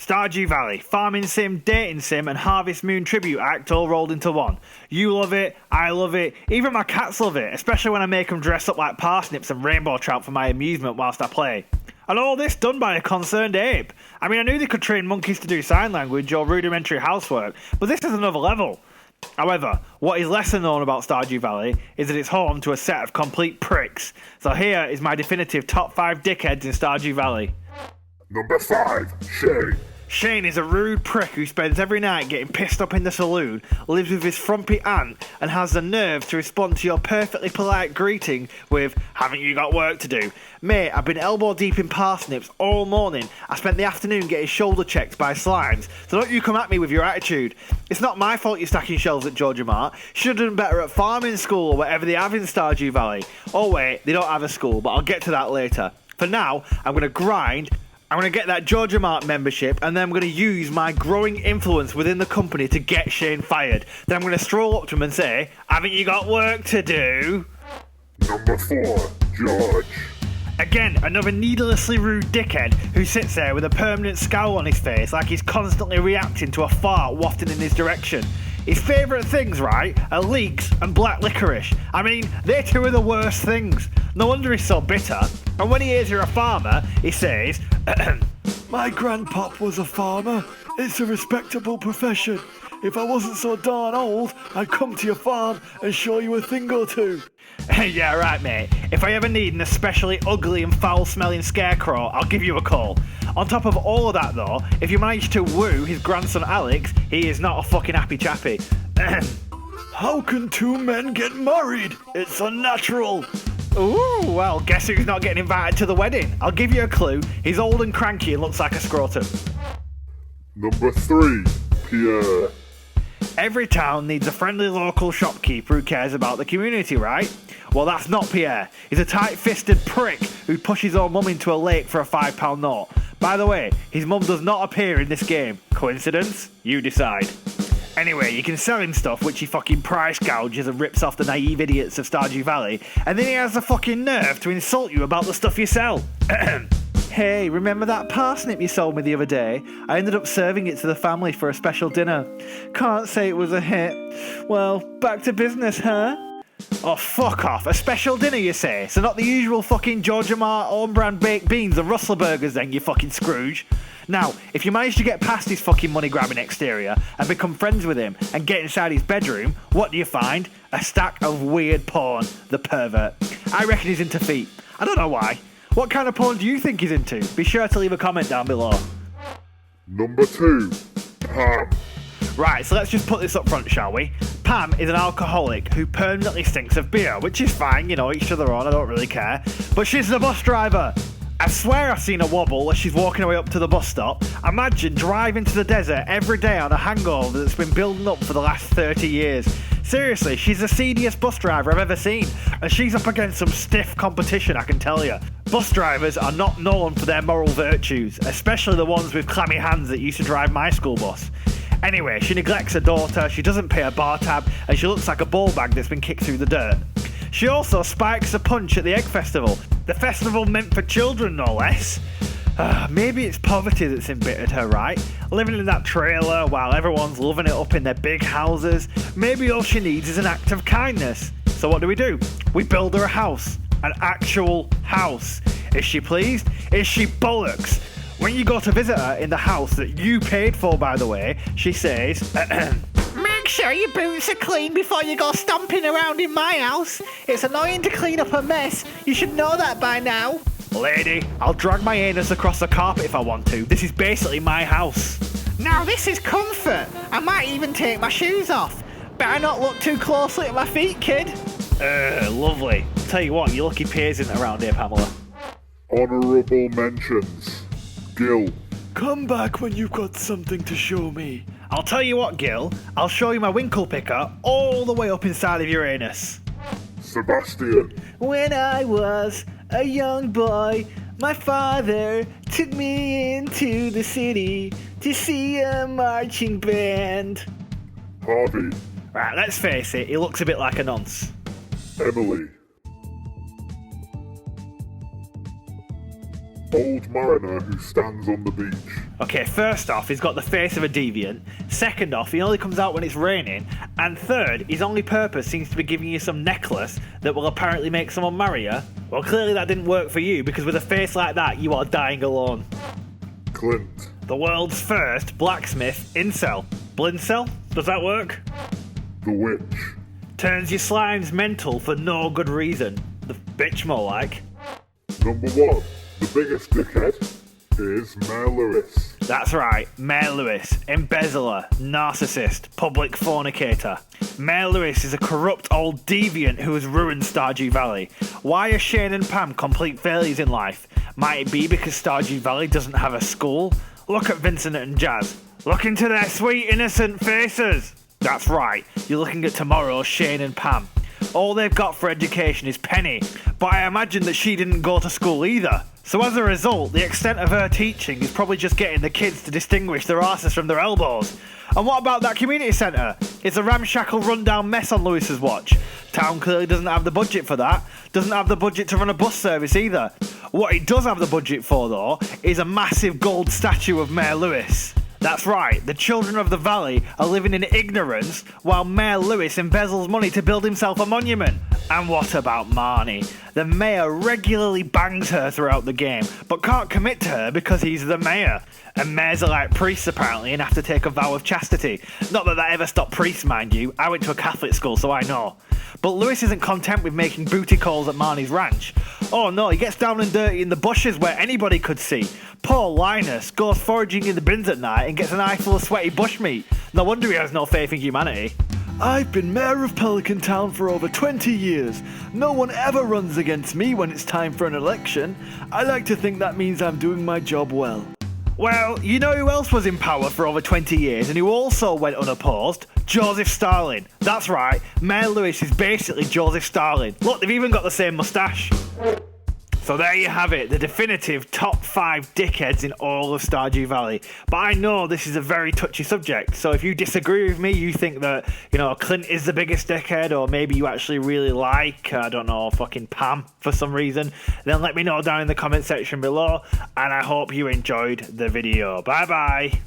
Stardew Valley, farming sim, dating sim, and Harvest Moon tribute act all rolled into one. You love it, I love it, even my cats love it, especially when I make them dress up like parsnips and rainbow trout for my amusement whilst I play. And all this done by a concerned ape. I mean, I knew they could train monkeys to do sign language or rudimentary housework, but this is another level. However, what is lesser known about Stardew Valley is that it's home to a set of complete pricks. So here is my definitive top 5 dickheads in Stardew Valley. Number 5, Shane. Shane is a rude prick who spends every night getting pissed up in the saloon, lives with his frumpy aunt, and has the nerve to respond to your perfectly polite greeting with, "Haven't you got work to do?" Mate, I've been elbow deep in parsnips all morning. I spent the afternoon getting shoulder checked by slimes, so don't you come at me with your attitude. It's not my fault you're stacking shelves at Georgia Mart. Should have done better at farming school or whatever they have in Stardew Valley. Oh wait, they don't have a school, but I'll get to that later. For now, I'm going to grind. I'm going to get that Georgia Mart membership, and then I'm going to use my growing influence within the company to get Shane fired. Then I'm going to stroll up to him and say, "Haven't you got work to do?" Number 4, George. Again, another needlessly rude dickhead who sits there with a permanent scowl on his face like he's constantly reacting to a fart wafting in his direction. His favourite things, right, are leeks and black licorice. I mean, they two are the worst things. No wonder he's so bitter. And when he hears you're a farmer, he says, "My grandpop was a farmer. It's a respectable profession. If I wasn't so darn old, I'd come to your farm and show you a thing or two." Yeah, right, mate. If I ever need an especially ugly and foul-smelling scarecrow, I'll give you a call. On top of all of that, though, if you manage to woo his grandson Alex, he is not a fucking happy chappy. How can two men get married? It's unnatural. Ooh, well, guess who's not getting invited to the wedding? I'll give you a clue. He's old and cranky and looks like a scrotum. Number 3, Pierre. Every town needs a friendly local shopkeeper who cares about the community, right? Well, that's not Pierre. He's a tight-fisted prick who pushes his own mum into a lake for a £5 note. By the way, his mum does not appear in this game. Coincidence? You decide. Anyway, you can sell him stuff which he fucking price gouges and rips off the naive idiots of Stardew Valley, and then he has the fucking nerve to insult you about the stuff you sell. Hey, remember that parsnip you sold me the other day? I ended up serving it to the family for a special dinner. Can't say it was a hit. Well, back to business, huh? Oh, fuck off. A special dinner, you say? So not the usual fucking Georgia Mart own-brand baked beans and Russell burgers then, you fucking Scrooge. Now, if you manage to get past his fucking money-grabbing exterior and become friends with him and get inside his bedroom, what do you find? A stack of weird porn, the pervert. I reckon he's into feet. I don't know why. What kind of porn do you think he's into? Be sure to leave a comment down below. Number 2, Pam. Right, so let's just put this up front, shall we? Pam is an alcoholic who permanently stinks of beer, which is fine, you know, each to their own, I don't really care. But she's the bus driver. I swear I've seen her wobble as she's walking her way up to the bus stop. Imagine driving to the desert every day on a hangover that's been building up for the last 30 years. Seriously, she's the seediest bus driver I've ever seen, and she's up against some stiff competition, I can tell you. Bus drivers are not known for their moral virtues, especially the ones with clammy hands that used to drive my school bus. Anyway, she neglects her daughter, she doesn't pay her bar tab, and she looks like a ball bag that's been kicked through the dirt. She also spikes a punch at the Egg Festival, the festival meant for children, no less. Maybe it's poverty that's embittered her, right? Living in that trailer while everyone's loving it up in their big houses. Maybe all she needs is an act of kindness. So what do? We build her a house. An actual house. Is she pleased? Is she bollocks? When you go to visit her in the house that you paid for, by the way, she says, "Make sure your boots are clean before you go stomping around in my house. It's annoying to clean up a mess. You should know that by now." Lady, I'll drag my anus across the carpet if I want to. This is basically my house. Now this is comfort. I might even take my shoes off. Better not look too closely at my feet, kid. Lovely. Tell you what, your lucky peers isn't around here, Pamela. Honourable mentions, Gil. Come back when you've got something to show me. I'll tell you what, Gil. I'll show you my winkle picker all the way up inside of your anus. Sebastian. When I was a young boy, my father took me into the city to see a marching band. Harvey. Right, let's face it, he looks a bit like a nonce. Emily. Old mariner who stands on the beach. Okay, first off, he's got the face of a deviant. Second off, he only comes out when it's raining. And third, his only purpose seems to be giving you some necklace that will apparently make someone marry you. Well, clearly that didn't work for you, because with a face like that, you are dying alone. Clint. The world's first blacksmith incel. Blincel? Does that work? The Witch. Turns your slimes mental for no good reason. The bitch more like. Number 1. The biggest dickhead is Mayor Lewis. That's right, Mayor Lewis, embezzler, narcissist, public fornicator. Mayor Lewis is a corrupt old deviant who has ruined Stardew Valley. Why are Shane and Pam complete failures in life? Might it be because Stardew Valley doesn't have a school? Look at Vincent and Jazz. Look into their sweet innocent faces. That's right, you're looking at tomorrow's Shane and Pam. All they've got for education is Penny, but I imagine that she didn't go to school either. So as a result, the extent of her teaching is probably just getting the kids to distinguish their arses from their elbows. And what about that community centre? It's a ramshackle rundown mess on Lewis's watch. Town clearly doesn't have the budget for that. Doesn't have the budget to run a bus service either. What it does have the budget for though, is a massive gold statue of Mayor Lewis. That's right, the children of the valley are living in ignorance while Mayor Lewis embezzles money to build himself a monument. And what about Marnie? The mayor regularly bangs her throughout the game, but can't commit to her because he's the mayor. And mayors are like priests apparently and have to take a vow of chastity. Not that ever stopped priests, mind you. I went to a Catholic school, so I know. But Lewis isn't content with making booty calls at Marnie's ranch. Oh no, he gets down and dirty in the bushes where anybody could see. Poor Linus goes foraging in the bins at night and gets an eye full of sweaty bushmeat. No wonder he has no faith in humanity. I've been mayor of Pelican Town for over 20 years. No one ever runs against me when it's time for an election. I like to think that means I'm doing my job well. Well, you know who else was in power for over 20 years and who also went unopposed? Joseph Stalin. That's right, Mayor Lewis is basically Joseph Stalin. Look, they've even got the same moustache. So there you have it, the definitive top 5 dickheads in all of Stardew Valley. But I know this is a very touchy subject, so if you disagree with me, you think that, you know, Clint is the biggest dickhead, or maybe you actually really like, I don't know, fucking Pam for some reason, then let me know down in the comment section below, and I hope you enjoyed the video. Bye bye!